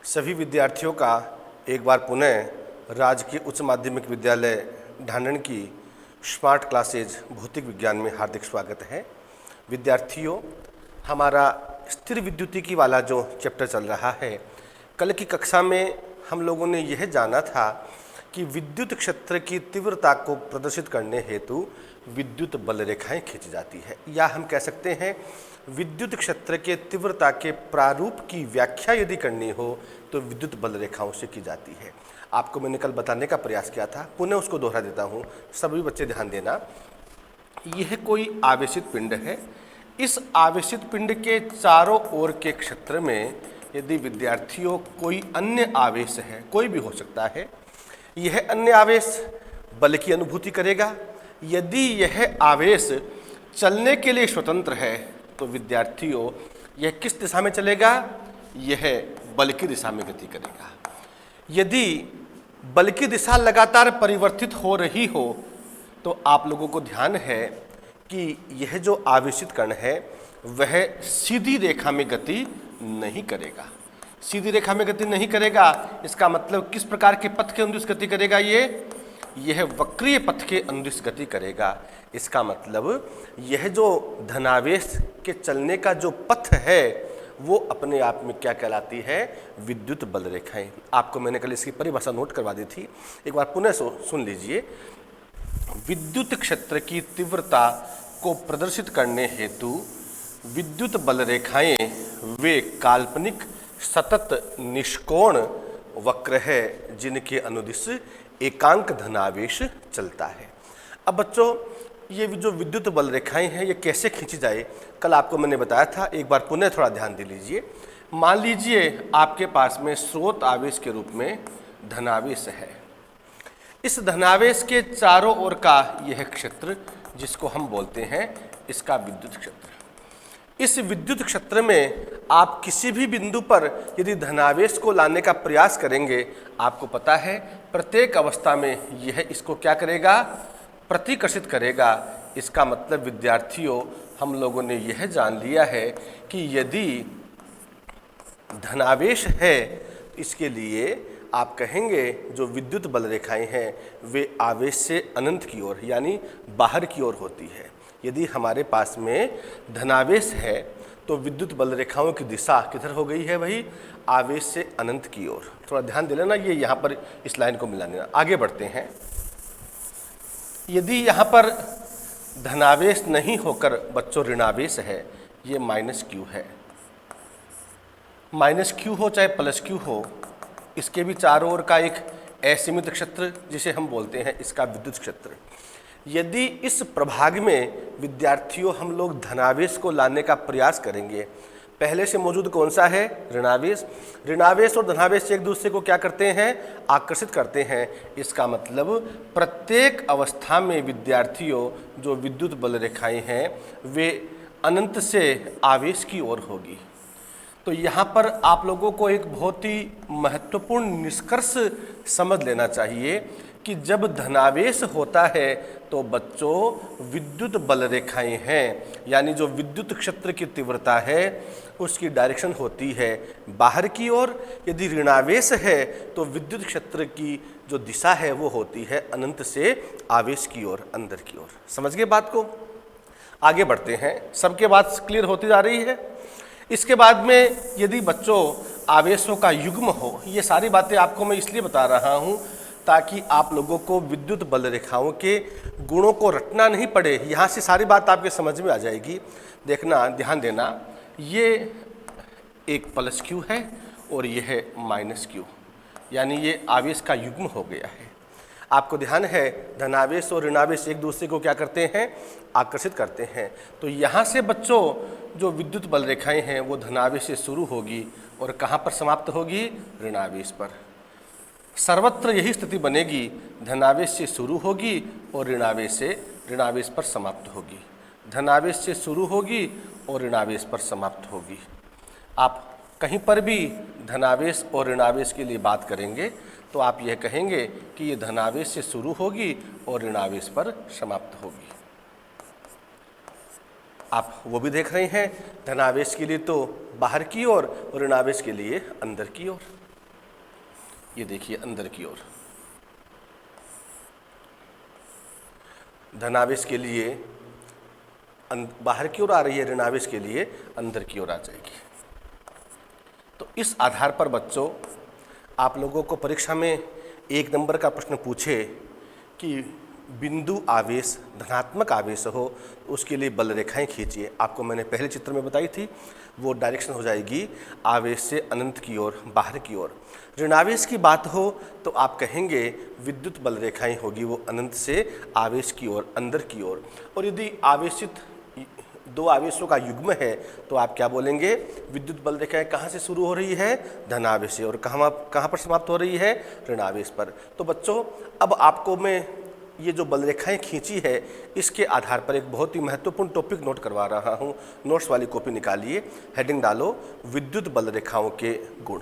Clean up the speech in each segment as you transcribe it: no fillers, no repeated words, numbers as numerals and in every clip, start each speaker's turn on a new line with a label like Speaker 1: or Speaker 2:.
Speaker 1: सभी विद्यार्थियों का एक बार पुनः राजकीय उच्च माध्यमिक विद्यालय ढांढन की स्मार्ट क्लासेज भौतिक विज्ञान में हार्दिक स्वागत है। विद्यार्थियों, हमारा स्थिर विद्युतिकी वाला जो चैप्टर चल रहा है, कल की कक्षा में हम लोगों ने यह जाना था कि विद्युत क्षेत्र की तीव्रता को प्रदर्शित करने हेतु विद्युत बल रेखाएं खींची जाती है, या हम कह सकते हैं विद्युत क्षेत्र के तीव्रता के प्रारूप की व्याख्या यदि करनी हो तो विद्युत बल रेखाओं से की जाती है। आपको मैंने कल बताने का प्रयास किया था, पुनः उसको दोहरा देता हूँ। सभी बच्चे ध्यान देना, यह कोई आवेशित पिंड है। इस आवेशित पिंड के चारों ओर के क्षेत्र में यदि विद्यार्थियों कोई अन्य आवेश है, कोई भी हो सकता है, यह अन्य आवेश बल की अनुभूति करेगा। यदि यह आवेश चलने के लिए स्वतंत्र है तो विद्यार्थियों यह किस दिशा में चलेगा? यह बल की दिशा में गति करेगा। यदि बल की दिशा लगातार परिवर्तित हो रही हो तो आप लोगों को ध्यान है कि यह जो आवेशित कण है वह सीधी रेखा में गति नहीं करेगा। सीधी रेखा में गति नहीं करेगा, इसका मतलब किस प्रकार के पथ के अनुदिश गति करेगा? यह वक्रीय पथ के अनुदिश गति करेगा। इसका मतलब यह जो धनावेश के चलने का जो पथ है वो अपने आप में क्या कहलाती है? विद्युत बल रेखाएं। आपको मैंने कल इसकी परिभाषा नोट करवा दी थी, एक बार पुनः सुन लीजिए। विद्युत क्षेत्र की तीव्रता को प्रदर्शित करने हेतु विद्युत बल रेखाएं वे काल्पनिक सतत निष्कोण वक्र है जिनके अनुदिश एकांक धनावेश चलता है। अब बच्चों, ये जो विद्युत बल रेखाएं हैं ये कैसे खींची जाए, कल आपको मैंने बताया था, एक बार पुनः थोड़ा ध्यान दे लीजिए। मान लीजिए आपके पास में स्रोत आवेश के रूप में धनावेश है। इस धनावेश के चारों ओर का यह क्षेत्र जिसको हम बोलते हैं इसका विद्युत क्षेत्र। इस विद्युत क्षेत्र में आप किसी भी बिंदु पर यदि धनावेश को लाने का प्रयास करेंगे, आपको पता है प्रत्येक अवस्था में यह इसको क्या करेगा? प्रतिकर्षित करेगा। इसका मतलब विद्यार्थियों, हम लोगों ने यह जान लिया है कि यदि धनावेश है इसके लिए आप कहेंगे जो विद्युत बल रेखाएं हैं वे आवेश से अनंत की ओर यानी बाहर की ओर होती है। यदि हमारे पास में धनावेश है तो विद्युत बल रेखाओं की दिशा किधर हो गई है भाई? आवेश से अनंत की ओर। थोड़ा ध्यान दे लेना, ये यहाँ पर इस लाइन को मिला लेना। आगे बढ़ते हैं। यदि यहाँ पर धनावेश नहीं होकर बच्चों ऋणावेश है, ये माइनस क्यू है। माइनस क्यू हो चाहे प्लस क्यू हो, इसके भी चारों ओर का एक असीमित क्षेत्र जिसे हम बोलते हैं इसका विद्युत क्षेत्र। यदि इस प्रभाग में विद्यार्थियों हम लोग धनावेश को लाने का प्रयास करेंगे, पहले से मौजूद कौन सा है? ऋणावेश। ऋणावेश और धनावेश एक दूसरे को क्या करते हैं? आकर्षित करते हैं। इसका मतलब प्रत्येक अवस्था में विद्यार्थियों जो विद्युत बल रेखाएं हैं वे अनंत से आवेश की ओर होगी। तो यहाँ पर आप लोगों को एक बहुत ही महत्वपूर्ण निष्कर्ष समझ लेना चाहिए कि जब धनावेश होता है तो बच्चों विद्युत बल रेखाएं हैं, यानी जो विद्युत क्षेत्र की तीव्रता है उसकी डायरेक्शन होती है बाहर की ओर। यदि ऋणावेश है तो विद्युत क्षेत्र की जो दिशा है वो होती है अनंत से आवेश की ओर, अंदर की ओर। समझ गए बात को? आगे बढ़ते हैं। सबके बात क्लियर होती जा रही है। इसके बाद में यदि बच्चों आवेशों का युग्म हो, ये सारी बातें आपको मैं इसलिए बता रहा हूँ ताकि आप लोगों को विद्युत बल रेखाओं के गुणों को रटना नहीं पड़े। यहाँ से सारी बात आपके समझ में आ जाएगी। देखना, ध्यान देना, ये एक प्लस क्यू है और यह है माइनस क्यू, यानी ये आवेश का युग्म हो गया है। आपको ध्यान है धनावेश और ऋणावेश एक दूसरे को क्या करते हैं? आकर्षित करते हैं। तो यहाँ से बच्चों जो विद्युत बल रेखाएं हैं वो धनावेश से शुरू होगी और कहाँ पर समाप्त होगी? ऋणावेश पर। सर्वत्र यही स्थिति बनेगी, धनावेश से शुरू होगी और ऋणावेश पर समाप्त होगी। धनावेश से शुरू होगी और ऋणावेश पर समाप्त होगी। आप कहीं पर भी धनावेश और ऋणावेश के लिए बात करेंगे तो आप यह कहेंगे कि ये धनावेश से शुरू होगी और ऋणावेश पर समाप्त होगी। आप वो भी देख रहे हैं, धनावेश के लिए तो बाहर की ओर और ऋणावेश के लिए अंदर की ओर। ये देखिए अंदर की ओर, धनावेश के लिए बाहर की ओर आ रही है, ऋणावेश के लिए अंदर की ओर आ जाएगी। तो इस आधार पर बच्चों आप लोगों को परीक्षा में 1 नंबर का प्रश्न पूछे कि बिंदु आवेश धनात्मक आवेश हो, उसके लिए बल रेखाएं खींचिए। आपको मैंने पहले चित्र में बताई थी, वो डायरेक्शन हो जाएगी आवेश से अनंत की ओर, बाहर की ओर। ऋणावेश की बात हो तो आप कहेंगे विद्युत बल रेखाएं होगी वो अनंत से आवेश की ओर, अंदर की ओर। और यदि आवेशित 2 आवेशों का युग्म है तो आप क्या बोलेंगे, विद्युत बल रेखाएं कहाँ से शुरू हो रही है, धनावेश से, और कहाँ पर समाप्त हो रही है, ऋणावेश पर। तो बच्चों अब आपको मैं ये जो बल रेखाएं खींची है इसके आधार पर एक बहुत ही महत्वपूर्ण टॉपिक नोट करवा रहा हूँ। नोट्स वाली कॉपी निकालिए, हेडिंग डालो विद्युत बल रेखाओं के गुण।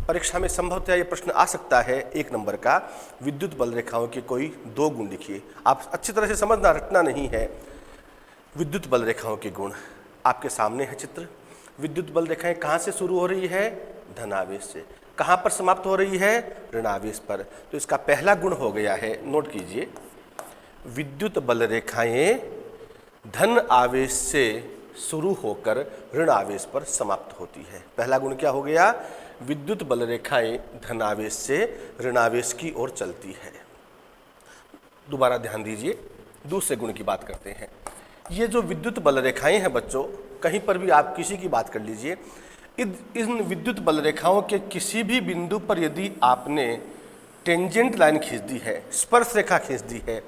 Speaker 1: परीक्षा में संभवतः ये प्रश्न आ सकता है 1 नंबर का, विद्युत बल रेखाओं के कोई 2 गुण लिखिए। आप अच्छी तरह से समझना, रटना नहीं है। विद्युत बल रेखाओं के गुण आपके सामने है चित्र। विद्युत बल रेखाएं कहाँ से शुरू हो रही है, धनावेश से, कहाँ पर समाप्त हो रही है, ऋणावेश पर। तो इसका पहला गुण हो गया है, नोट कीजिए, विद्युत बल रेखाएं धन आवेश से शुरू होकर ऋण आवेश पर समाप्त होती है। पहला गुण क्या हो गया, विद्युत बल रेखाएं धनावेश से ऋणावेश की ओर चलती है। दोबारा ध्यान दीजिए, दूसरे गुण की बात करते हैं। ये जो विद्युत बल रेखाएं हैं बच्चों, कहीं पर भी आप किसी की बात कर लीजिए, इन विद्युत बल रेखाओं के किसी भी बिंदु पर यदि आपने टेंजेंट लाइन खींच दी है, स्पर्श रेखा खींच दी है,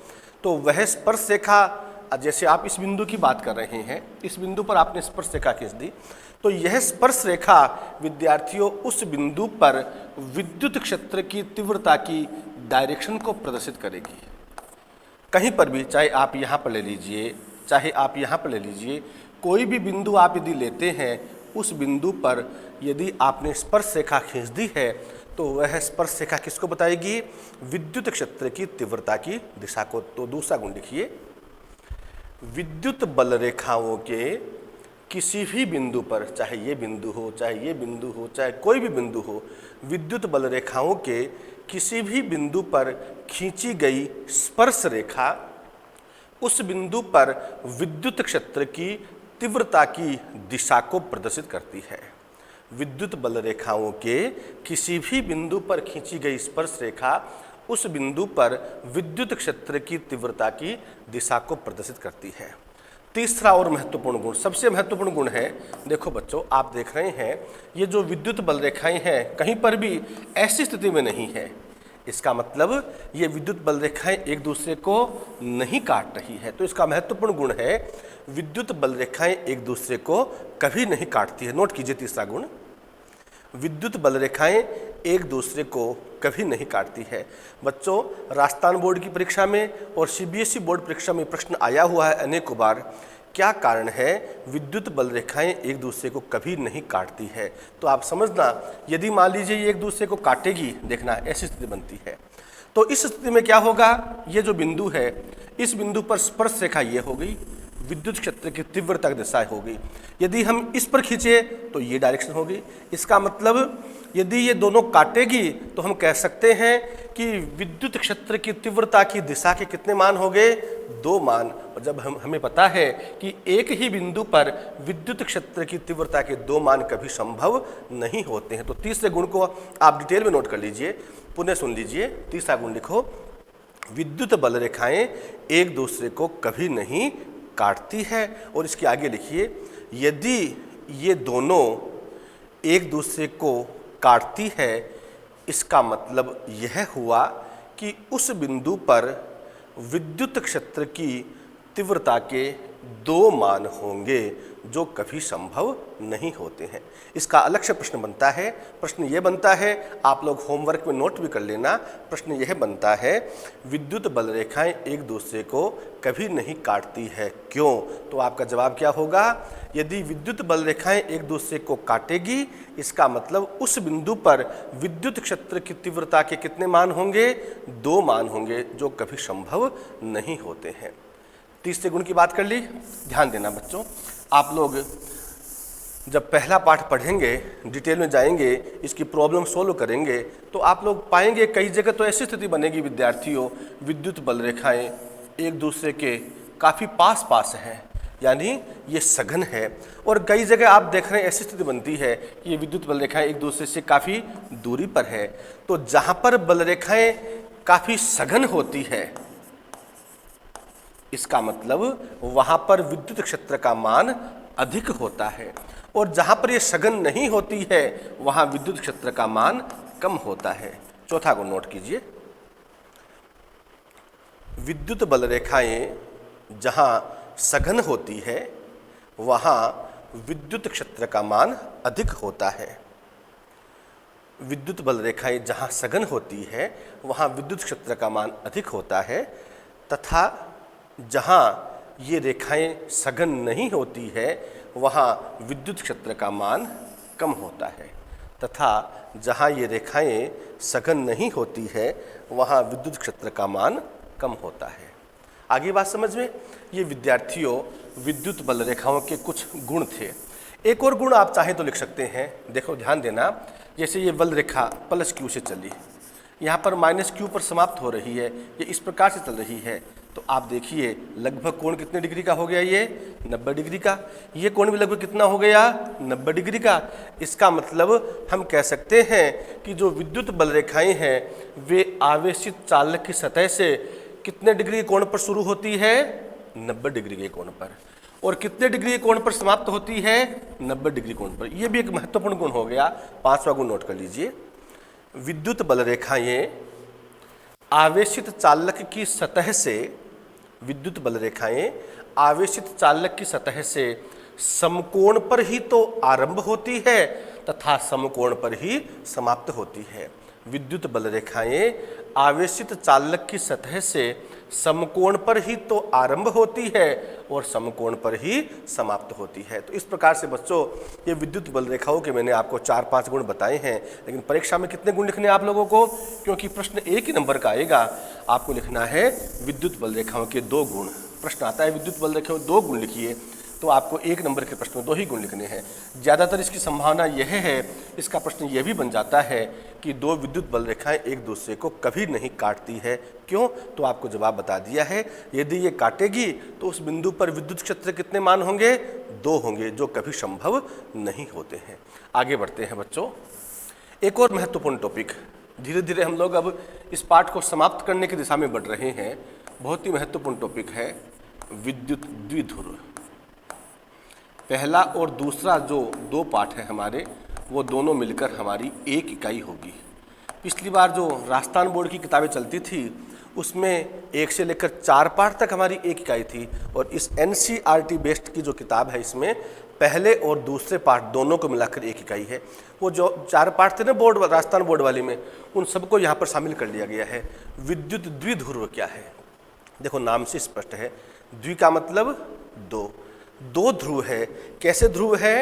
Speaker 1: तो वह स्पर्श रेखा, जैसे आप इस बिंदु की बात कर रहे हैं, इस बिंदु पर आपने स्पर्श रेखा खींच दी, तो यह स्पर्श रेखा विद्यार्थियों उस बिंदु पर विद्युत क्षेत्र की तीव्रता की डायरेक्शन को प्रदर्शित करेगी। कहीं पर भी, चाहे आप यहाँ पर ले लीजिए, चाहे आप यहाँ पर ले लीजिए, कोई भी बिंदु आप यदि लेते हैं, उस बिंदु पर यदि आपने स्पर्श रेखा खींच दी है तो वह स्पर्श रेखा किसको बताएगी, विद्युत क्षेत्र की तीव्रता की दिशा को। तो दूसरा गुण लिखिए, विद्युत बल रेखाओं के किसी भी बिंदु पर, चाहे ये बिंदु हो, चाहे ये बिंदु हो, चाहे कोई भी बिंदु हो, विद्युत बल रेखाओं के किसी भी बिंदु पर खींची गई स्पर्श रेखा उस बिंदु पर विद्युत क्षेत्र की तीव्रता की दिशा को प्रदर्शित करती है। विद्युत बल रेखाओं के किसी भी बिंदु पर खींची गई स्पर्श रेखा उस बिंदु पर विद्युत क्षेत्र की तीव्रता की दिशा को प्रदर्शित करती है। तीसरा और महत्वपूर्ण गुण, सबसे महत्वपूर्ण गुण है, देखो बच्चों आप देख रहे हैं ये जो विद्युत बल रेखाएं हैं कहीं पर भी ऐसी स्थिति में नहीं है। इसका मतलब ये विद्युत बल रेखाएं एक दूसरे को नहीं काट रही है। तो इसका महत्वपूर्ण गुण है विद्युत बल रेखाएं एक दूसरे को कभी नहीं काटती है। नोट कीजिए तीसरा गुण, विद्युत बल रेखाएं एक दूसरे को कभी नहीं काटती है। बच्चों राजस्थान बोर्ड की परीक्षा में और सीबीएसई बोर्ड परीक्षा में प्रश्न आया हुआ है अनेकों बार, क्या कारण है विद्युत बल रेखाएं एक दूसरे को कभी नहीं काटती है। तो आप समझना, यदि मान लीजिए ये एक दूसरे को काटेगी, देखना ऐसी स्थिति बनती है, तो इस स्थिति में क्या होगा, ये जो बिंदु है इस बिंदु पर स्पर्श रेखा ये हो गई, विद्युत क्षेत्र की तीव्रता की दिशा होगी। यदि हम इस पर खींचे तो ये डायरेक्शन होगी। इसका मतलब यदि ये दोनों काटेगी तो हम कह सकते हैं कि विद्युत क्षेत्र की तीव्रता की दिशा के कितने मान हो गए, 2 मान। और जब हमें पता है कि एक ही बिंदु पर विद्युत क्षेत्र की तीव्रता के 2 मान कभी संभव नहीं होते हैं। तो तीसरे गुण को आप डिटेल में नोट कर लीजिए, पुनः सुन लीजिए। तीसरा गुण लिखो, विद्युत बल रेखाएं एक दूसरे को कभी नहीं काटती है। और इसके आगे लिखिए, यदि ये दोनों एक दूसरे को काटती है, इसका मतलब यह हुआ कि उस बिंदु पर विद्युत क्षेत्र की तीव्रता के 2 मान होंगे जो कभी संभव नहीं होते हैं। इसका अलग से प्रश्न बनता है। प्रश्न यह बनता है, आप लोग होमवर्क में नोट भी कर लेना, प्रश्न यह बनता है विद्युत बल रेखाएं एक दूसरे को कभी नहीं काटती है, क्यों? तो आपका जवाब क्या होगा, यदि विद्युत बल रेखाएं एक दूसरे को काटेगी, इसका मतलब उस बिंदु पर विद्युत क्षेत्र की तीव्रता के कितने मान होंगे, 2 मान होंगे जो कभी संभव नहीं होते हैं। तीसरे गुण की बात कर ली। ध्यान देना बच्चों, आप लोग जब पहला पाठ पढ़ेंगे, डिटेल में जाएंगे, इसकी प्रॉब्लम सोल्व करेंगे, तो आप लोग पाएंगे कई जगह तो ऐसी स्थिति बनेगी विद्यार्थियों, विद्युत बल रेखाएं एक दूसरे के काफ़ी पास पास हैं, यानी ये सघन है। और कई जगह आप देख रहे हैं ऐसी स्थिति बनती है कि ये विद्युत बल रेखाएं एक दूसरे से काफ़ी दूरी पर है। तो जहाँ पर बल रेखाएं काफ़ी सघन होती है, इसका मतलब वहाँ पर विद्युत क्षेत्र का मान अधिक होता है, और जहाँ पर ये सघन नहीं होती है वहाँ विद्युत क्षेत्र का मान कम होता है। चौथा को नोट कीजिए, विद्युत बल रेखाएं जहाँ सघन होती है वहाँ विद्युत क्षेत्र का मान अधिक होता है। विद्युत बल रेखाएं जहाँ सघन होती है वहाँ विद्युत क्षेत्र का मान अधिक होता है, तथा जहाँ ये रेखाएं सघन नहीं होती है वहाँ विद्युत क्षेत्र का मान कम होता है, तथा जहाँ ये रेखाएं सघन नहीं होती है वहाँ विद्युत क्षेत्र का मान कम होता है। आगे बात समझ में। ये विद्यार्थियों विद्युत बल रेखाओं के कुछ गुण थे। एक और गुण आप चाहें तो लिख सकते हैं, देखो ध्यान देना, जैसे ये बल रेखा प्लस क्यू से चली, यहाँ पर माइनस क्यू पर समाप्त हो रही है, ये इस प्रकार से चल रही है, तो आप देखिए लगभग कोण कितने डिग्री का हो गया, ये 90 डिग्री का। ये कोण भी लगभग कितना हो गया, 90 डिग्री का। इसका मतलब हम कह सकते हैं कि जो विद्युत बल रेखाएं हैं वे आवेशित चालक की सतह से कितने डिग्री के कोण पर शुरू होती है, 90 डिग्री के कोण पर, और कितने डिग्री के कोण पर समाप्त होती है, 90 डिग्री कोण पर। यह भी एक महत्वपूर्ण गुण हो गया। पांचवा गुण नोट कर लीजिए, विद्युत बल रेखाएं आवेशित चालक की सतह से, विद्युत बल रेखाएं आवेशित चालक की सतह से समकोण पर ही तो आरंभ होती है तथा समकोण पर ही समाप्त होती है। विद्युत बल रेखाएं आवेशित चालक की सतह से समकोण पर ही तो आरंभ होती है और समकोण पर ही समाप्त होती है। तो इस प्रकार से बच्चों ये विद्युत बल रेखाओं के मैंने आपको 4-5 गुण बताए हैं, लेकिन परीक्षा में कितने गुण लिखने हैं आप लोगों को, क्योंकि प्रश्न एक ही नंबर का आएगा, आपको लिखना है विद्युत बल रेखाओं के 2 गुण। प्रश्न आता है विद्युत बल रेखाओं 2 गुण लिखिए, तो आपको 1 नंबर के प्रश्न में 2 ही गुण लिखने हैं। ज़्यादातर इसकी संभावना यह है, इसका प्रश्न यह भी बन जाता है कि 2 विद्युत बल रेखाएं एक दूसरे को कभी नहीं काटती है। क्यों? तो आपको जवाब बता दिया है, यदि ये काटेगी तो उस बिंदु पर विद्युत क्षेत्र कितने मान होंगे, 2 होंगे, जो कभी संभव नहीं होते हैं। आगे बढ़ते हैं बच्चों, एक और महत्वपूर्ण टॉपिक, धीरे धीरे हम लोग अब इस पाठ को समाप्त करने की दिशा में बढ़ रहे हैं। बहुत ही महत्वपूर्ण टॉपिक है विद्युत द्विध्रुव। पहला और दूसरा जो 2 पाठ है हमारे, वो दोनों मिलकर हमारी 1 इकाई होगी। पिछली बार जो राजस्थान बोर्ड की किताबें चलती थी उसमें 1 से लेकर 4 पाठ तक हमारी 1 इकाई थी, और इस NCERT बेस्ड की जो किताब है इसमें पहले और दूसरे पाठ दोनों को मिलाकर 1 इकाई है। वो जो 4 पाठ थे ना बोर्ड, राजस्थान बोर्ड वाली में, उन सबको यहाँ पर शामिल कर लिया गया है। विद्युत द्विध्रुव क्या है, देखो नाम से स्पष्ट है, द्वि का मतलब 2 ध्रुव है। कैसे ध्रुव है,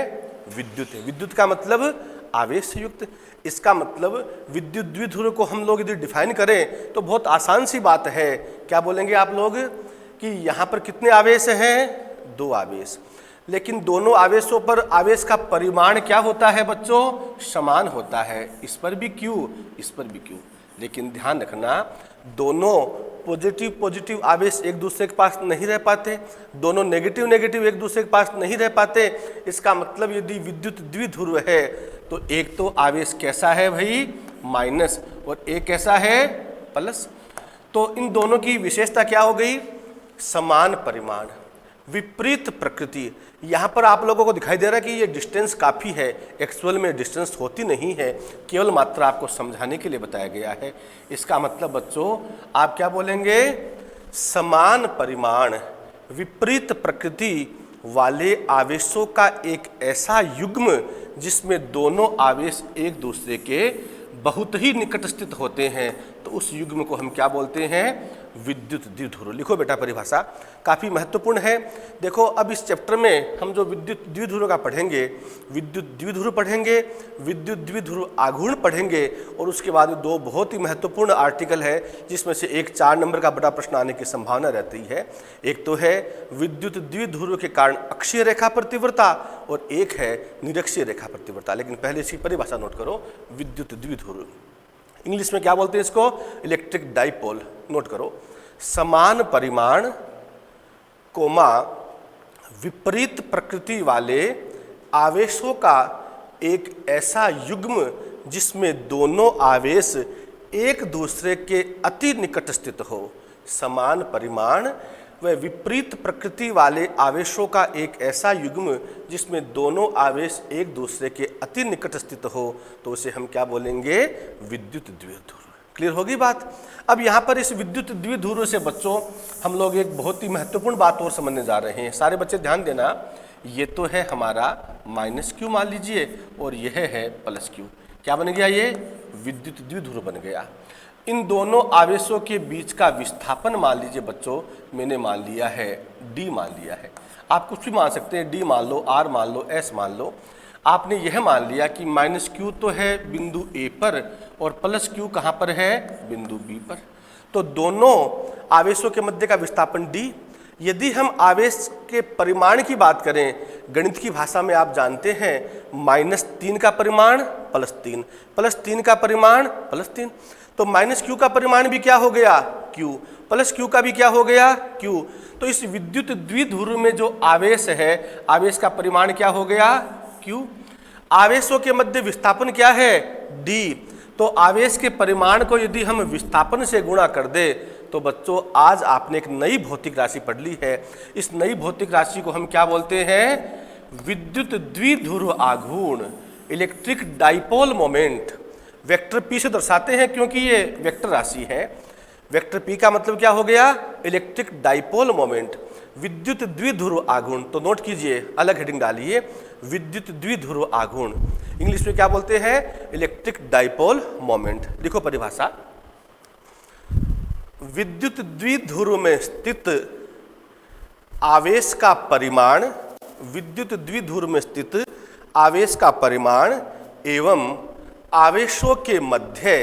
Speaker 1: विद्युत है। विद्युत का मतलब आवेश से युक्त। इसका मतलब विद्युत द्विध्रुव को हम लोग यदि डिफाइन करें तो बहुत आसान सी बात है। क्या बोलेंगे आप लोग कि यहाँ पर कितने आवेश हैं, 2 आवेश, लेकिन दोनों आवेशों पर आवेश का परिमाण क्या होता है बच्चों, समान होता है। इस पर भी Q, इस पर भी Q, लेकिन ध्यान रखना दोनों पॉजिटिव आवेश एक दूसरे के पास नहीं रह पाते, दोनों नेगेटिव एक दूसरे के पास नहीं रह पाते। इसका मतलब यदि विद्युत द्विध्रुव है तो एक तो आवेश कैसा है भाई, माइनस, और एक कैसा है, प्लस। तो इन दोनों की विशेषता क्या हो गई, समान परिमाण, विपरीत प्रकृति। यहाँ पर आप लोगों को दिखाई दे रहा है कि ये डिस्टेंस काफ़ी है, एक्चुअल में डिस्टेंस होती नहीं है, केवल मात्रा आपको समझाने के लिए बताया गया है। इसका मतलब बच्चों आप क्या बोलेंगे, समान परिमाण विपरीत प्रकृति वाले आवेशों का एक ऐसा युग्म जिसमें दोनों आवेश एक दूसरे के बहुत ही निकट स्थित होते हैं, तो उस युग्म को हम क्या बोलते हैं, विद्युत द्विध्रुव। लिखो बेटा परिभाषा, काफ़ी महत्वपूर्ण है। देखो अब इस चैप्टर में हम जो विद्युत द्विध्रुव का पढ़ेंगे, विद्युत द्विध्रुव पढ़ेंगे, विद्युत द्विध्रुव आघूर्ण पढ़ेंगे, और उसके बाद दो बहुत ही महत्वपूर्ण आर्टिकल है जिसमें से एक 4 नंबर का बड़ा प्रश्न आने की संभावना रहती है। एक तो है विद्युत द्विध्रुव के कारण अक्षीय रेखा प्रतिवर्ता और एक है निरक्षीय रेखा प्रतिवर्ता। लेकिन पहले इसकी परिभाषा नोट करो, विद्युत द्विध्रुव इंग्लिश में क्या बोलते हैं इसको? Electric dipole. नोट करो, समान परिमाण कोमा विपरीत प्रकृति वाले आवेशों का एक ऐसा युग्म जिसमें दोनों आवेश एक दूसरे के अति निकट स्थित हो। समान परिमाण व विपरीत प्रकृति वाले आवेशों का एक ऐसा युग्म जिसमें दोनों आवेश एक दूसरे के अति निकट स्थित हो, तो उसे हम क्या बोलेंगे? विद्युत द्विध्रुव। क्लियर होगी बात? अब यहाँ पर इस विद्युत द्विध्रुव से बच्चों हम लोग एक बहुत ही महत्वपूर्ण बात और समझने जा रहे हैं। सारे बच्चे ध्यान देना, ये तो है हमारा -q मान लीजिए, और यह है +q। क्या बन गया? ये विद्युत द्विध्रुव बन गया। इन दोनों आवेशों के बीच का विस्थापन मान लीजिए बच्चों, मैंने मान लिया है d मान लिया है। आप कुछ भी मान सकते हैं, d मान लो, r मान लो, s मान लो। आपने यह मान लिया कि -q तो है बिंदु A पर और +q कहाँ पर है? बिंदु B पर। तो दोनों आवेशों के मध्य का विस्थापन d। यदि हम आवेश के परिमाण की बात करें, गणित की भाषा में आप जानते हैं -3 का परिमाण +3, +3 का परिमाण +3। तो -q का परिमाण भी क्या हो गया? q, +q का भी क्या हो गया? q। तो इस विद्युत द्विध्रुव में जो आवेश है, आवेश का परिमाण क्या हो गया? q। आवेशों के मध्य विस्थापन क्या है? d। तो आवेश के परिमाण को यदि हम विस्थापन से गुणा कर दे तो बच्चों आज आपने एक नई भौतिक राशि पढ़ ली है। इस नई भौतिक राशि को हम क्या बोलते हैं? विद्युत द्विध्रुव आघूर्ण, electric dipole moment. Vector p से दर्शाते हैं क्योंकि ये वेक्टर राशि है। वेक्टर p का मतलब क्या हो गया? इलेक्ट्रिक डाइपोल मोमेंट, विद्युत द्विध्रुव आघूर्ण। तो नोट कीजिए, अलग हेडिंग डालिए, विद्युत द्विध्रुव आघूर्ण। इंग्लिश में क्या बोलते हैं? Electric dipole moment. लिखो परिभाषा, विद्युत द्विध्रुव में स्थित आवेश का परिमाण, विद्युत द्विध्रुव में स्थित आवेश का परिमाण एवं आवेशों के मध्य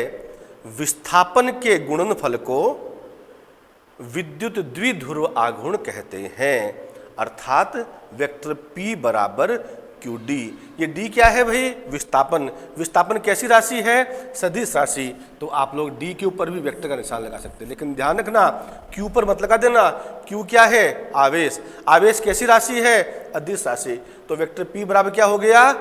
Speaker 1: विस्थापन के गुणनफल को विद्युत द्विध्रुव आघूर्ण कहते हैं। अर्थात वेक्टर P बराबर QD। ये D क्या है भाई? विस्थापन। विस्थापन कैसी राशि है? सदिश राशि। तो आप लोग D के ऊपर भी वेक्टर का निशान लगा सकते हैं, लेकिन ध्यान रखना Q पर मत लगा देना। Q क्या है? आवेश। आवेश कैसी राशि है? अदिश राशि। तो वेक्टर P बराबर क्या हो गया?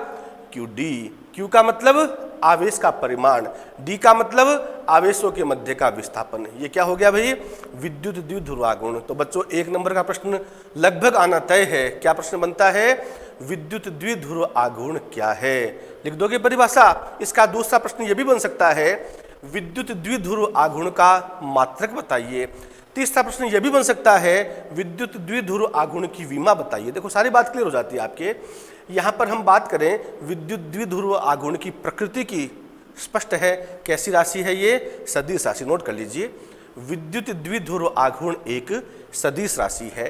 Speaker 1: QD। Q का मतलब आवेश का परिमाण, D का मतलब आवेशों के मध्य का विस्थापन। ये क्या हो गया भाई? विद्युत द्विध्रुव आघूर्ण। तो बच्चों 1 नंबर का प्रश्न लगभग आना तय है। क्या प्रश्न बनता है? विद्युत द्विध्रुव आघूर्ण क्या है? लिख दोगे परिभाषा? इसका दूसरा प्रश्न ये भी बन सकता है, विद्युत द्विध्रुव आघूर्ण का मात्रक बताइए। तीसरा प्रश्न यह भी बन सकता है, विद्युत द्विध्रुव आघूर्ण की विमा बताइए। देखो सारी बात क्लियर हो जाती है आपके। यहाँ पर हम बात करें विद्युत द्विध्रुव आघूर्ण की प्रकृति की, स्पष्ट है कैसी राशि है ये? सदिश राशि। नोट कर लीजिए, विद्युत द्विध्रुव आघूर्ण एक सदिश राशि है।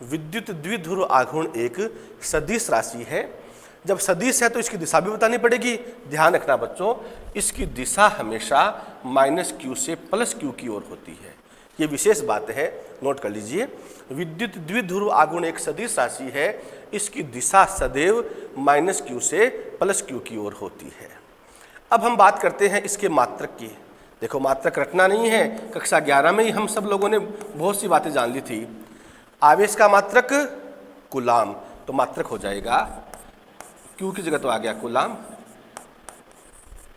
Speaker 1: विद्युत द्विध्रुव आघूर्ण एक सदिश राशि है। जब सदिश है तो इसकी दिशा भी बतानी पड़ेगी। ध्यान रखना बच्चों, इसकी दिशा हमेशा -q से +q की ओर होती है। ये विशेष बात है, नोट कर लीजिए। विद्युत द्विध्रुव आघूर्ण एक सदिश राशि है, इसकी दिशा सदैव -q से +q की ओर होती है। अब हम बात करते हैं इसके मात्रक की। देखो मात्रक रटना नहीं है, कक्षा 11 में ही हम सब लोगों ने बहुत सी बातें जान ली थी। आवेश का मात्रक कूलाम, तो मात्रक हो जाएगा q की जगह तो आ गया कूलाम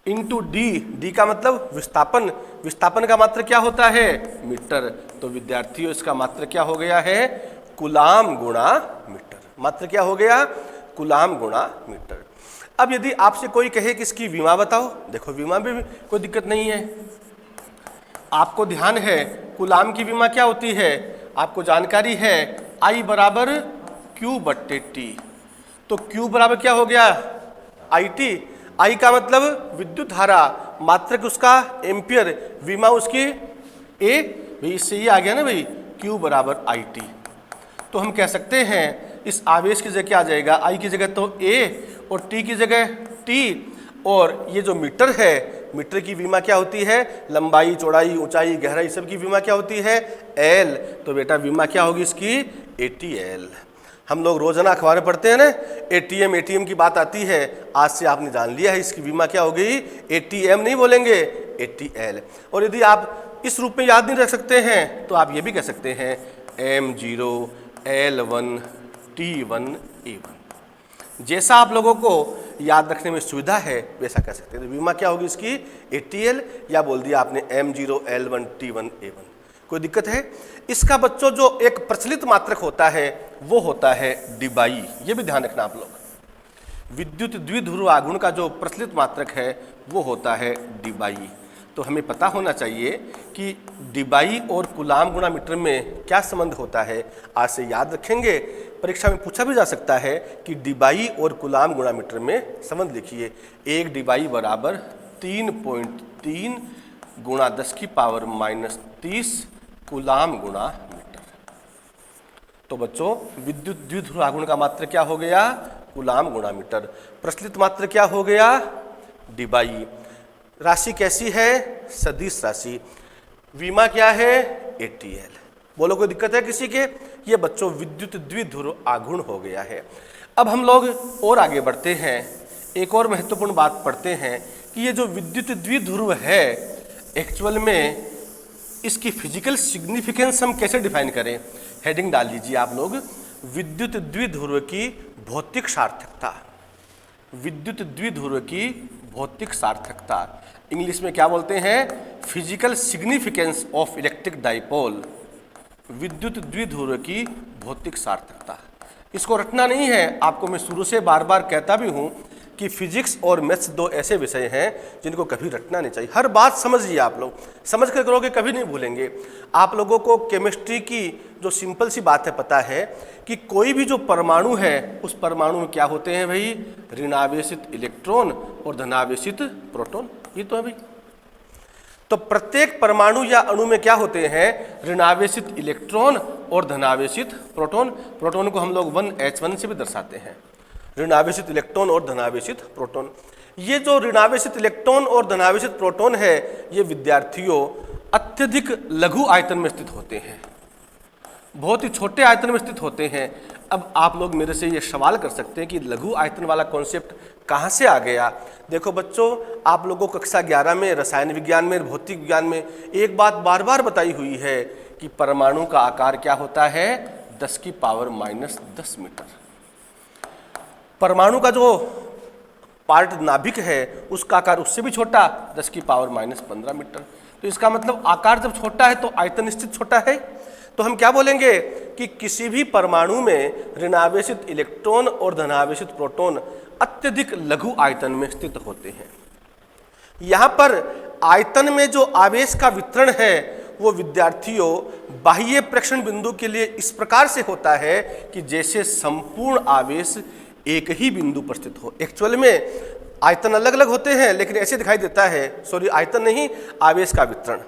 Speaker 1: इंटू d का मतलब विस्थापन। विस्थापन का मात्रक क्या होता है? मीटर। तो विद्यार्थियों इसका मात्रक क्या हो गया है? कूलाम गुणा मीटर। मात्र क्या हो गया? कूलाम गुणा मीटर। अब यदि आपसे कोई कहे कि इसकी विमा बताओ, देखो विमा में भी कोई दिक्कत नहीं है। आपको ध्यान है कूलाम की विमा क्या होती है? आपको जानकारी है I बराबर Q/T। तो Q बराबर क्या हो गया? IT। I का मतलब विद्युत धारा, मात्रक उसका एम्पियर, विमा उसकी A। भाई इससे ये आ गया ना भाई Q बराबर IT। तो हम कह सकते हैं इस आवेश की जगह क्या आ जाएगा, I की जगह तो A और T की जगह T, और ये जो मीटर है, मीटर की विमा क्या होती है, लंबाई चौड़ाई ऊंचाई गहराई सब की विमा क्या होती है L। तो बेटा विमा क्या होगी इसकी ATL। हम लोग रोजाना अखबार में पढ़ते हैं ना, ATM की बात आती है, आज से आपने जान लिया है इसकी विमा क्या होगी, ATM नहीं बोलेंगे ATL। और यदि आप इस रूप में याद नहीं रख सकते हैं तो आप ये भी कह सकते हैं M0 L1 T1 A1। जैसा आप लोगों को याद रखने में सुविधा है वैसा कह सकते हैं। तो बीमा क्या होगी इसकी ATL, या बोल दिया आपने M0 L1 T1 A1। कोई दिक्कत है? इसका बच्चों जो एक प्रचलित मात्रक होता है वो होता है डिबाई। ये भी ध्यान रखना आप लोग, विद्युत द्विध्रुव आघूर्ण का जो प्रचलित मात्रक है वो होता है डिबाई। तो हमें पता होना चाहिए कि डिबाई और कूलाम गुणा मीटर में क्या संबंध होता है, आज से याद रखेंगे। परीक्षा में पूछा भी जा सकता है कि डिबाई और कूलाम गुणा मीटर में संबंध लिखिए। एक डिबाई बराबर 3.3 गुणा 10⁻³ कूलाम गुणा मीटर। तो बच्चों विद्युत द्विध्रुव आघूर्ण का मात्र क्या हो गया, कूलाम गुणा मीटर। प्रचलित मात्र क्या हो गया, डिबाई। राशि कैसी है, सदिश राशि। विमा क्या है, ATL। बोलो कोई दिक्कत है किसी के? ये बच्चों विद्युत द्विध्रुव आघूर्ण हो गया है। अब हम लोग और आगे बढ़ते हैं, एक और महत्वपूर्ण बात पढ़ते हैं कि ये जो विद्युत द्विध्रुव है एक्चुअल में इसकी फिजिकल सिग्निफिकेंस हम कैसे डिफाइन करें। हेडिंग डाल लीजिए आप लोग, विद्युत द्विध्रुव की भौतिक सार्थकता। विद्युत द्विध्रुव की भौतिक सार्थकता इंग्लिश में क्या बोलते हैं, physical significance of electric dipole. विद्युत द्विध्रुव की भौतिक सार्थकता, इसको रटना नहीं है। आपको मैं शुरू से बार बार कहता भी हूं कि फिजिक्स और मैथ्स दो ऐसे विषय हैं जिनको कभी रटना नहीं चाहिए। हर बात समझिए आप लोग, समझ कर करोगे कभी नहीं भूलेंगे। आप लोगों को केमिस्ट्री की जो सिंपल सी बात है पता है कि कोई भी जो परमाणु है उस परमाणु में क्या होते हैं भाई, ऋणावेशित इलेक्ट्रॉन और धनावेशित प्रोटॉन। ये तो है भाई। तो प्रत्येक परमाणु या अणु में क्या होते हैं, ऋणावेशित इलेक्ट्रॉन और धनावेशित प्रोटॉन। प्रोटॉन को हम लोग 1H1 से भी दर्शाते हैं, ऋणावेशित इलेक्ट्रॉन और धनावेशित प्रोटॉन। ये जो ऋणावेशित इलेक्ट्रॉन और धनावेशित प्रोटॉन है ये विद्यार्थियों अत्यधिक लघु आयतन में स्थित होते हैं, बहुत ही छोटे आयतन में स्थित होते हैं। अब आप लोग मेरे से ये सवाल कर सकते हैं कि लघु आयतन वाला कॉन्सेप्ट कहाँ से आ गया। देखो बच्चों, आप लोगों को कक्षा 11 में रसायन विज्ञान में, भौतिक विज्ञान में एक बात बार बार बताई हुई है कि परमाणु का आकार क्या होता है, 10⁻⁻10 मीटर। परमाणु का जो पार्ट नाभिक है उसका आकार उससे भी छोटा, 10⁻⁻15 मीटर। तो इसका मतलब आकार जब छोटा है तो आयतन निश्चित छोटा है। तो हम क्या बोलेंगे कि किसी भी परमाणु में ऋणावेशित इलेक्ट्रॉन और धनावेशित प्रोटॉन अत्यधिक लघु आयतन में स्थित होते हैं। यहाँ पर आयतन में जो आवेश का वितरण है वो विद्यार्थियों बाह्य प्रेक्षण बिंदु के लिए इस प्रकार से होता है कि जैसे संपूर्ण आवेश एक ही बिंदु पर स्थित हो। एक्चुअल में आयतन अलग अलग होते हैं लेकिन ऐसे दिखाई देता है, सॉरी आयतन नहीं, आवेश का वितरण।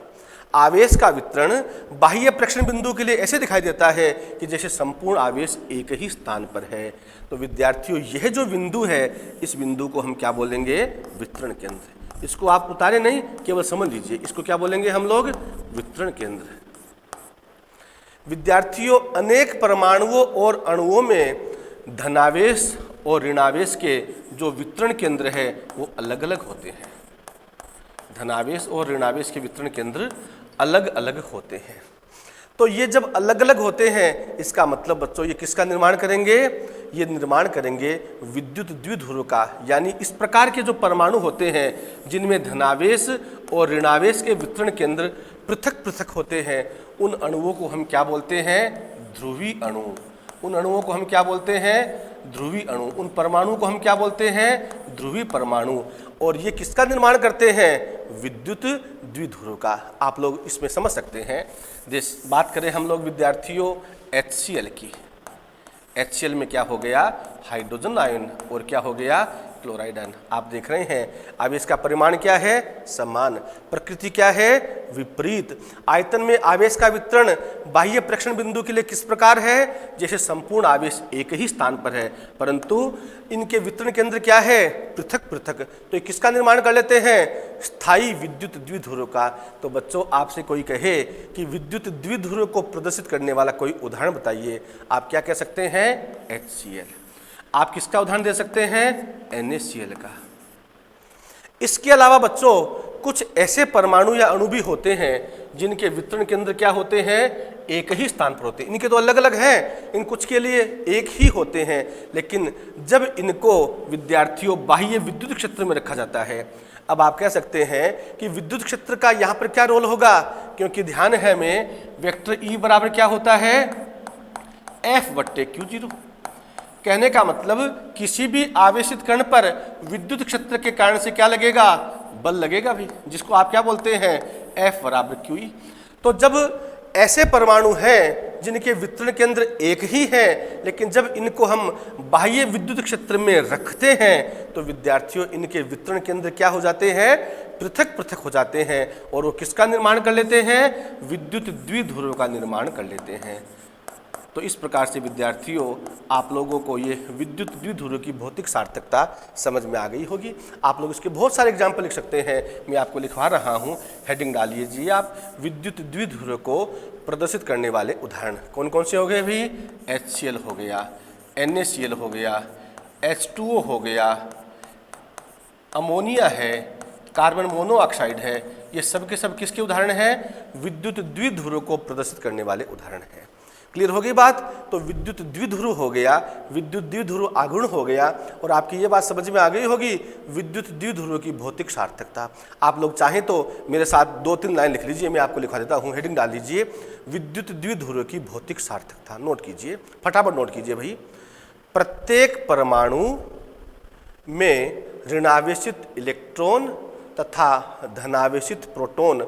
Speaker 1: आवेश का वितरण बाह्य प्रेक्षण बिंदु के लिए ऐसे दिखाई देता है कि जैसे संपूर्ण आवेश एक ही स्थान पर है। तो विद्यार्थियों यह जो बिंदु है इस बिंदु को हम क्या बोलेंगे, वितरण केंद्र। इसको आप उतारे नहीं, केवल समझ लीजिए, इसको क्या बोलेंगे हम लोग, वितरण केंद्र। विद्यार्थियों अनेक परमाणुओं और अणुओं में धनावेश और ऋणावेश के जो वितरण केंद्र है वो अलग अलग होते हैं। धनावेश और ऋणावेश के वितरण केंद्र अलग अलग होते हैं। तो ये जब अलग अलग होते हैं इसका मतलब बच्चों ये किसका निर्माण करेंगे, ये निर्माण करेंगे विद्युत द्विध्रुव का। यानी इस प्रकार के जो परमाणु होते हैं जिनमें धनावेश और ऋणावेश के वितरण केंद्र पृथक पृथक होते हैं, उन अणुओं को हम क्या बोलते हैं, ध्रुवी अणु। उन अणुओं को हम क्या बोलते हैं, ध्रुवी अणु। उन परमाणु को हम क्या बोलते हैं, ध्रुवी परमाणु। और ये किसका निर्माण करते हैं, विद्युत द्विध्रुव का। आप लोग इसमें समझ सकते हैं। बात करें हम लोग विद्यार्थियों HCl की, HCl में क्या हो गया, हाइड्रोजन आयन, और क्या हो गया, क्लोराइड आयन। आप देख रहे हैं आवेश का परिमाण क्या है, समान, प्रकृति क्या है, विपरीत। आयतन में आवेश का वितरण बाह्य प्रेक्षण बिंदु के लिए किस प्रकार है, जैसे संपूर्ण आवेश एक ही स्थान पर है परंतु इनके वितरण केंद्र क्या है, पृथक पृथक। तो ये किसका निर्माण कर लेते हैं, स्थायी विद्युत द्विध्रुव का। तो बच्चों आपसे कोई कहे कि विद्युत द्विध्रुव को प्रदर्शित करने वाला कोई उदाहरण बताइए, आप क्या कह सकते हैं, HCl। आप किसका उदाहरण दे सकते हैं, NaCl का। इसके अलावा बच्चों कुछ ऐसे परमाणु या अणु भी होते हैं जिनके वितरण केंद्र क्या होते हैं, एक ही स्थान पर होते हैं। इनके तो अलग अलग हैं, इन कुछ के लिए एक ही होते हैं, लेकिन जब इनको विद्यार्थियों बाह्य विद्युत क्षेत्र में रखा जाता है, अब आप कह सकते हैं कि विद्युत क्षेत्र का यहाँ पर क्या रोल होगा, क्योंकि ध्यान है हमें वेक्टर E बराबर क्या होता है, F/Q0। कहने का मतलब किसी भी आवेशित कण पर विद्युत क्षेत्र के कारण से क्या लगेगा, बल लगेगा भी, जिसको आप क्या बोलते हैं, F/QE। तो जब ऐसे परमाणु हैं जिनके वितरण केंद्र एक ही हैं, लेकिन जब इनको हम बाह्य विद्युत क्षेत्र में रखते हैं तो विद्यार्थियों इनके वितरण केंद्र क्या हो जाते हैं, पृथक पृथक हो जाते हैं और वो किसका निर्माण कर लेते हैं, विद्युत द्विध्रुव का निर्माण कर लेते हैं। तो इस प्रकार से विद्यार्थियों आप लोगों को ये विद्युत द्विध्रुव की भौतिक सार्थकता समझ में आ गई होगी। आप लोग इसके बहुत सारे एग्जाम्पल लिख सकते हैं, मैं आपको लिखवा रहा हूँ, हेडिंग डालिए जी आप, विद्युत द्विध्रुव को प्रदर्शित करने वाले उदाहरण कौन कौन से हो गए भी, HCl हो गया, NaCl हो गया, H2O हो गया, अमोनिया है, कार्बन मोनोऑक्साइड है, ये सब के सब किसके उदाहरण हैं, विद्युत द्विध्रुव को प्रदर्शित करने वाले उदाहरण हैं। क्लियर हो गई बात। तो विद्युत द्विध्रुव हो गया, विद्युत द्विध्रुव आघूर्ण हो गया, और आपकी ये बात समझ में आ गई होगी विद्युत द्विध्रुव की भौतिक सार्थकता। आप लोग चाहें तो मेरे साथ 2-3 लाइन लिख लीजिए, मैं आपको लिखवा देता हूँ, हेडिंग डाल लीजिए, विद्युत द्विध्रुव की भौतिक सार्थकता। नोट कीजिए, फटाफट नोट कीजिए भाई। प्रत्येक परमाणु में ऋणावेशित इलेक्ट्रॉन तथा धनावेशित प्रोटॉन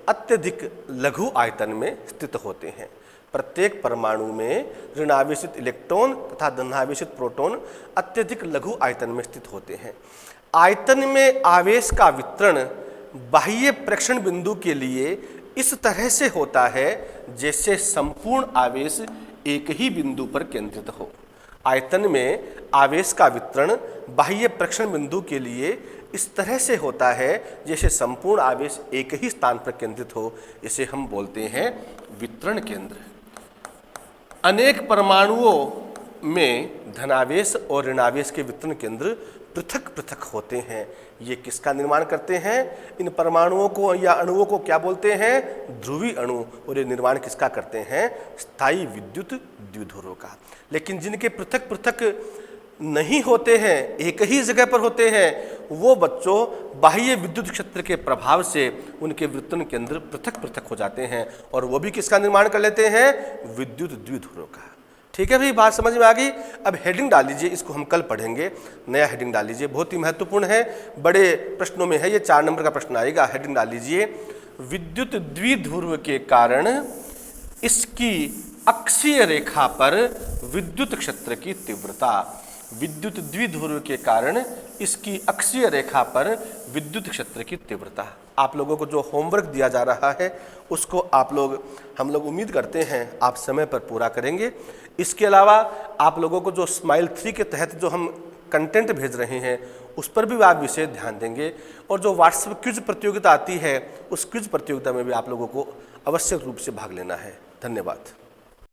Speaker 1: अत्यधिक लघु आयतन में स्थित होते हैं। प्रत्येक परमाणु में ऋणावेशित इलेक्ट्रॉन तथा धनावेशित प्रोटॉन अत्यधिक लघु आयतन में स्थित होते हैं। आयतन में आवेश का वितरण बाह्य प्रेक्षण बिंदु के लिए इस तरह से होता है जैसे संपूर्ण आवेश एक ही बिंदु पर केंद्रित हो। आयतन में आवेश का वितरण बाह्य प्रेक्षण बिंदु के लिए इस तरह से होता है जैसे संपूर्ण आवेश एक ही स्थान पर केंद्रित हो। इसे हम बोलते हैं वितरण केंद्र। अनेक परमाणुओं में धनावेश और ऋणावेश के वितरण केंद्र पृथक पृथक होते हैं। ये किसका निर्माण करते हैं, इन परमाणुओं को या अणुओं को क्या बोलते हैं, ध्रुवीय अणु, और ये निर्माण किसका करते हैं, स्थायी विद्युत द्विध्रुव का। लेकिन जिनके पृथक पृथक नहीं होते हैं, एक ही जगह पर होते हैं, वो बच्चों बाह्य विद्युत क्षेत्र के प्रभाव से उनके वितरण केंद्र पृथक पृथक हो जाते हैं और वो भी किसका निर्माण कर लेते हैं, विद्युत द्विध्रुव का। ठीक है भाई, बात समझ में आ गई। अब हेडिंग डाल लीजिए, इसको हम कल पढ़ेंगे। नया हेडिंग डाल लीजिए, बहुत ही महत्वपूर्ण है, बड़े प्रश्नों में है ये, 4 नंबर का प्रश्न आएगा। हेडिंग डाल लीजिए, विद्युत द्विध्रुव के कारण इसकी अक्षीय रेखा पर विद्युत क्षेत्र की तीव्रता। विद्युत द्विध्रुव के कारण इसकी अक्षीय रेखा पर विद्युत क्षेत्र की तीव्रता। आप लोगों को जो होमवर्क दिया जा रहा है उसको हम लोग उम्मीद करते हैं आप समय पर पूरा करेंगे। इसके अलावा आप लोगों को जो स्माइल 3 के तहत जो हम कंटेंट भेज रहे हैं उस पर भी आप विशेष ध्यान देंगे, और जो व्हाट्सएप क्विज प्रतियोगिता आती है उस क्विज प्रतियोगिता में भी आप लोगों को आवश्यक रूप से भाग लेना है। धन्यवाद।